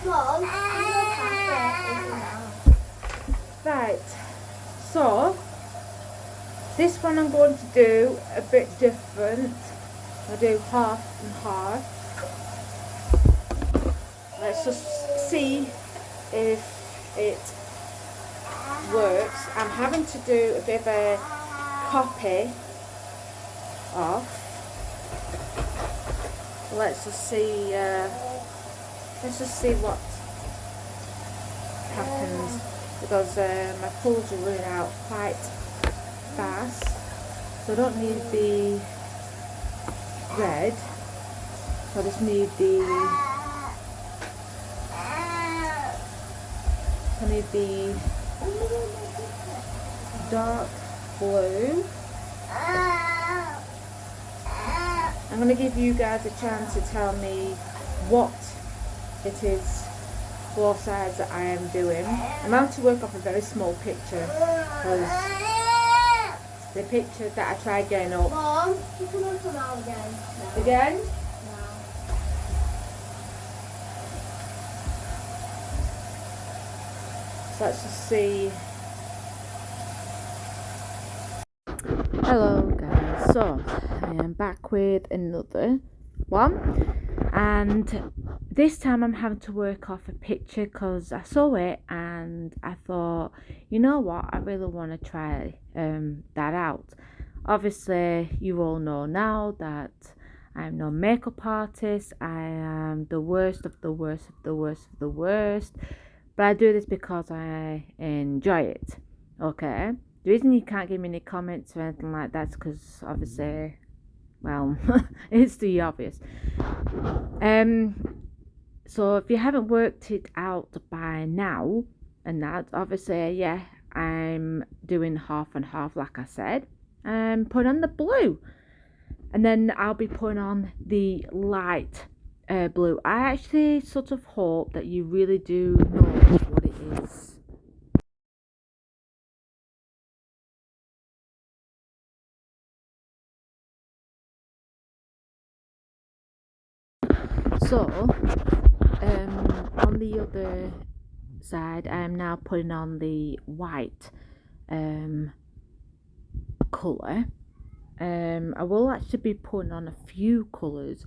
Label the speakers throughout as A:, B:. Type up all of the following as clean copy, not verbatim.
A: Mom, you know.
B: Right, so this one I'm going to do a bit different. I'll do half and half. Let's just see if it works. I'm having to do a bit of a copy off. Let's just see. What happens, because my colours are running out quite fast. So I don't need the red. So I just need the dark blue. I'm going to give you guys a chance to tell me what it is, both sides that I am doing. I'm going to work off a very small picture, because the picture that I tried getting up.
A: Mom, you can come out again. No.
B: Again?
A: No.
B: So let's just see. Hello guys, so I am back with another one, and this time I'm having to work off a picture because I saw it and I thought, you know what, I really want to try that out. Obviously you all know now that I'm no makeup artist. I am the worst of the worst of the worst of the worst, but I do this because I enjoy it. Okay, the reason you can't give me any comments or anything like that is because obviously, well, it's the obvious. So if you haven't worked it out by now, and that obviously, yeah, I'm doing half and half, like I said, and put on the blue, and then I'll be putting on the light blue. I actually sort of hope that you really do know what it is. So, on the other side, I am now putting on the white colour. I will actually be putting on a few colours.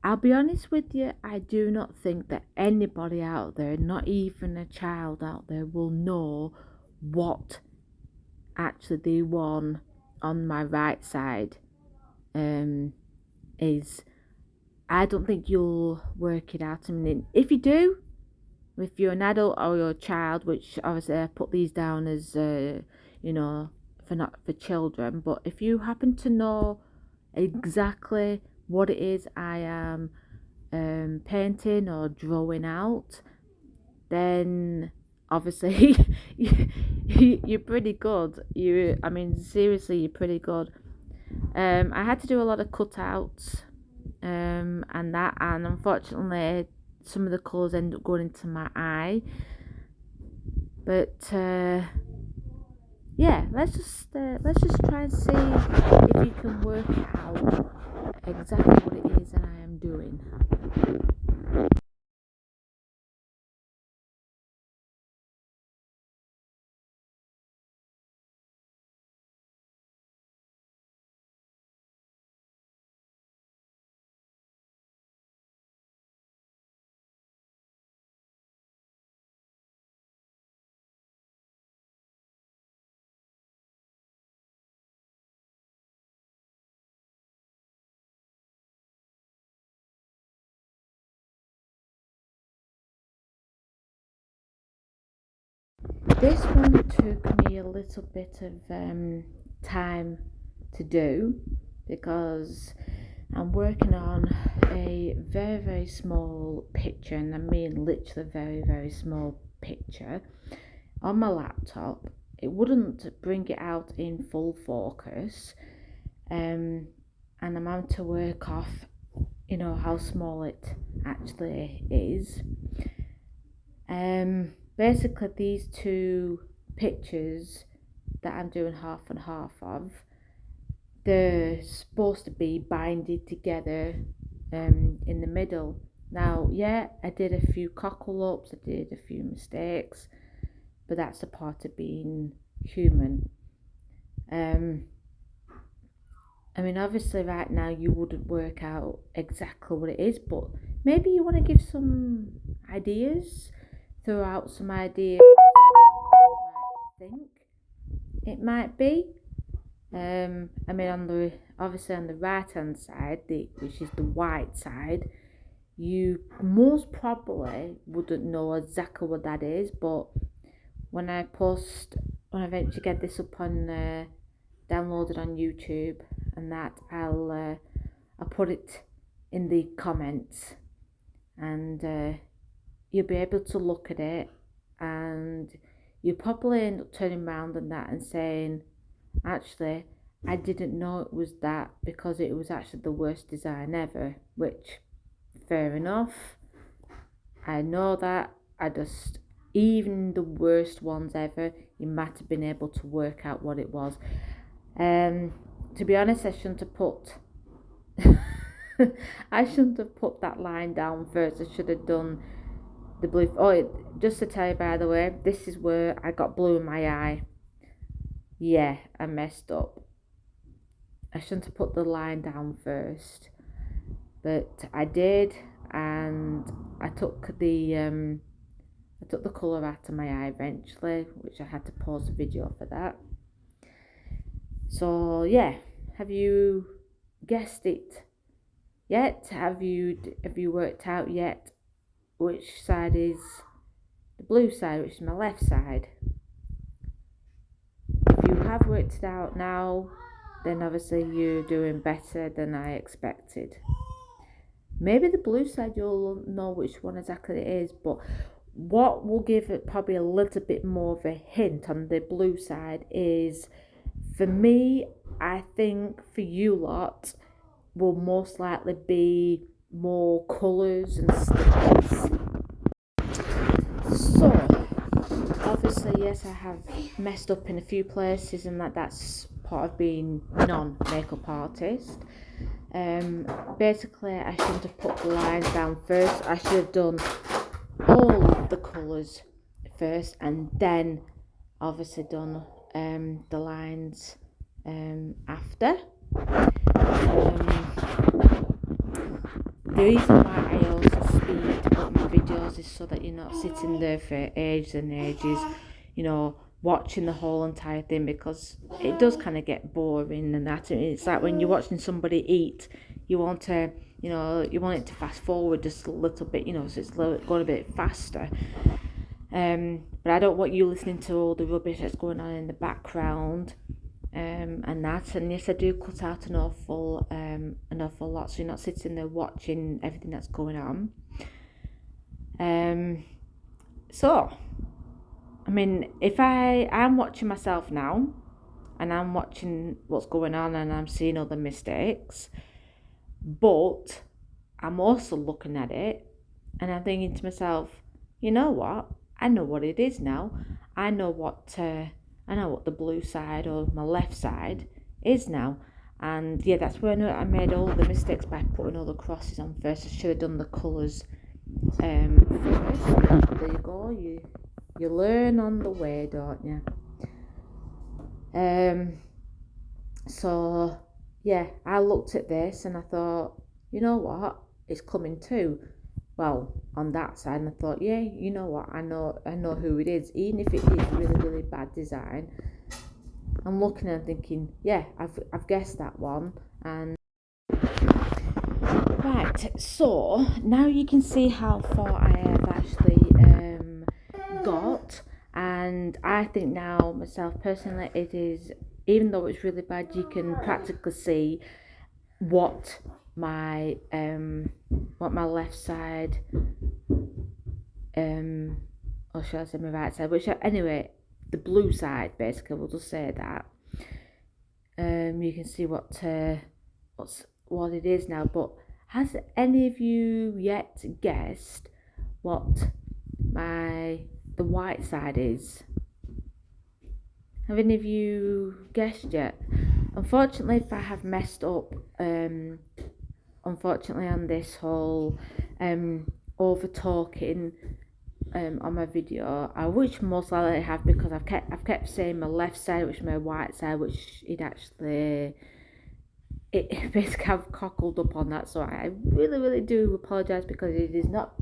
B: I'll be honest with you, I do not think that anybody out there, not even a child out there, will know what actually the one on my right side is. I don't think you'll work it out. I mean, if you do, if you're an adult or you're a child, which obviously I put these down as, for not for children, but if you happen to know exactly what it is I am painting or drawing out, then obviously you're pretty good. I mean, seriously, you're pretty good. I had to do a lot of cutouts, and unfortunately some of the colours end up going into my eye, but yeah, let's just try and see if you can work out exactly what it is that I am doing. This one took me a little bit of time to do, because I'm working on a very, very small picture, and I mean literally very, very small picture on my laptop. It wouldn't bring it out in full focus, and I'm having to work off, how small it actually is. Basically, these two pictures that I'm doing half and half of, they're supposed to be binded together in the middle. Now, yeah, I did a few cockle ups, I did a few mistakes, but that's a part of being human. I mean, obviously, right now you wouldn't work out exactly what it is, but maybe you want to give some ideas, throw out some ideas you might think it might be. I mean, on the obviously on the right hand side, which is the white side, you most probably wouldn't know exactly what that is, but when I eventually get this up on downloaded on YouTube and that, I'll put it in the comments, and you'll be able to look at it, and you probably end up turning around and that and saying, actually, I didn't know it was that, because it was actually the worst design ever, which, fair enough. I know that. Even the worst ones ever, you might have been able to work out what it was. To be honest, I shouldn't have put I shouldn't have put that line down first. I should have done the blue. Oh, just to tell you, by the way, this is where I got blue in my eye. Yeah, I messed up. I shouldn't have put the line down first, but I did, and I took the colour out of my eye eventually, which I had to pause the video for that. So yeah, have you guessed it yet? Have you worked out yet which side is the blue side, which is my left side? If you have worked it out now, then obviously you're doing better than I expected. Maybe the blue side you'll know which one exactly it is, but what will give it probably a little bit more of a hint on the blue side is, for me, I think for you lot, will most likely be more colours and stickers. So, obviously, yes, I have messed up in a few places, and that's part of being non-makeup artist. Basically, I shouldn't have put the lines down first. I should have done all the colours first, and then obviously done the lines after. The reason why I also speed up my videos is so that you're not sitting there for ages and ages, watching the whole entire thing, because it does kind of get boring and that. It's like when you're watching somebody eat, you want to, you want it to fast forward just a little bit, so it's going a bit faster. But I don't want you listening to all the rubbish that's going on in the background. And that, and yes, I do cut out an awful lot, so you're not sitting there watching everything that's going on. So, I mean, if I'm watching myself now, and I'm watching what's going on, and I'm seeing all the mistakes, but I'm also looking at it, and I'm thinking to myself, you know what? I know what it is now. I know what the blue side or my left side is now. And yeah, that's where I made all the mistakes by putting all the crosses on first. I should have done the colours first. There you go. You learn on the way, don't you? So yeah, I looked at this and I thought, you know what? It's coming too. Well, on that side, and I thought, yeah, you know what? I know who it is, even if it is really, really bad design. I'm looking and thinking, yeah, I've guessed that one. And right, so now you can see how far I have actually got, and I think now myself personally, it is, even though it's really bad, you can practically see what my left side, or should I say my right side, which anyway, the blue side, basically, we'll just say that. You can see what it is now. But has any of you yet guessed what the white side is? Have any of you guessed yet? Unfortunately, if I have messed up unfortunately, on this whole over talking on my video, which most likely I have, because I've kept saying my left side, which is my white side, which it basically I've cockled up on that. So I really do apologise, because it is not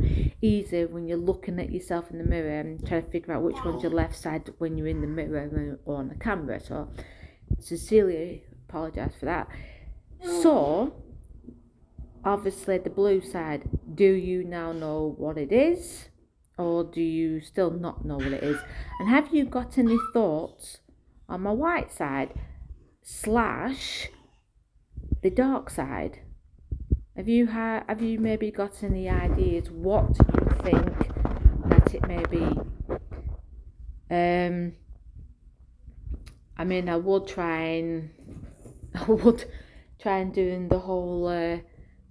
B: easy when you're looking at yourself in the mirror and trying to figure out which one's your left side when you're in the mirror or on the camera. So sincerely apologise for that. So obviously the blue side, do you now know what it is, or do you still not know what it is? And have you got any thoughts on my white side / the dark side? Have you maybe got any ideas what you think that it may be? I mean, I would try and doing the whole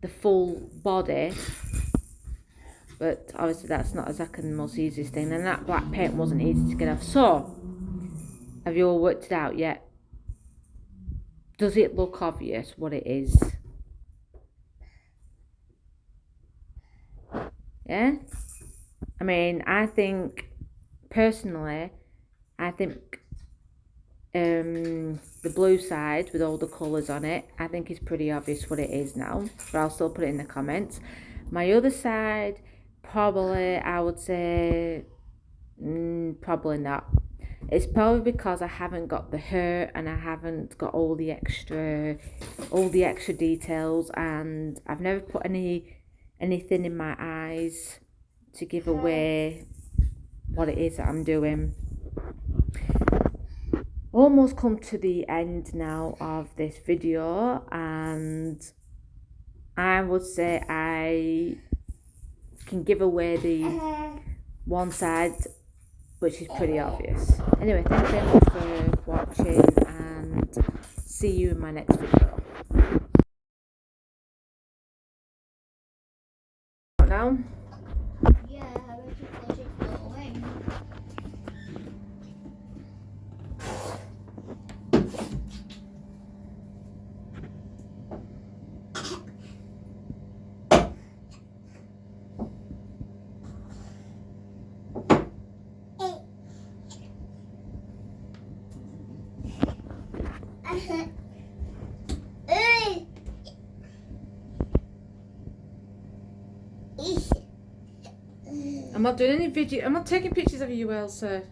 B: the full body, but obviously that's not exactly the most easiest thing, and that black paint wasn't easy to get off. So have you all worked it out yet? Does it look obvious what it is? Yeah? I mean, I think, personally, I think the blue side with all the colours on it, I think it's pretty obvious what it is now, but I'll still put it in the comments. My other side, probably, I would say, probably not. It's probably because I haven't got the hair and I haven't got all the extra details, and I've never put anything in my eyes to give away what it is that I'm doing. Almost come to the end now of this video, and I would say I can give away the one side, which is pretty obvious. Anyway, thank you very much for watching, and see you in my next video. Now,
A: Yeah, I went to push it go away.
B: I'm not doing any video. I'm not taking pictures of you, Elsa.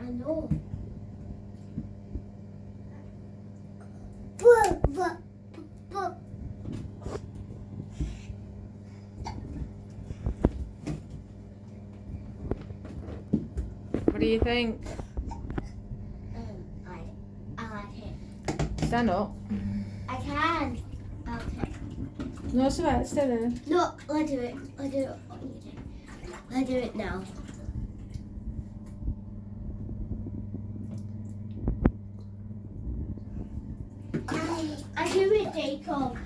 A: I know.
B: What do you think?
A: I like it.
B: Stand up.
A: I can. Okay.
B: No, it's alright. Stay there.
A: No, let's do it. Let's do it. Let's do it now. I do it, Jacob.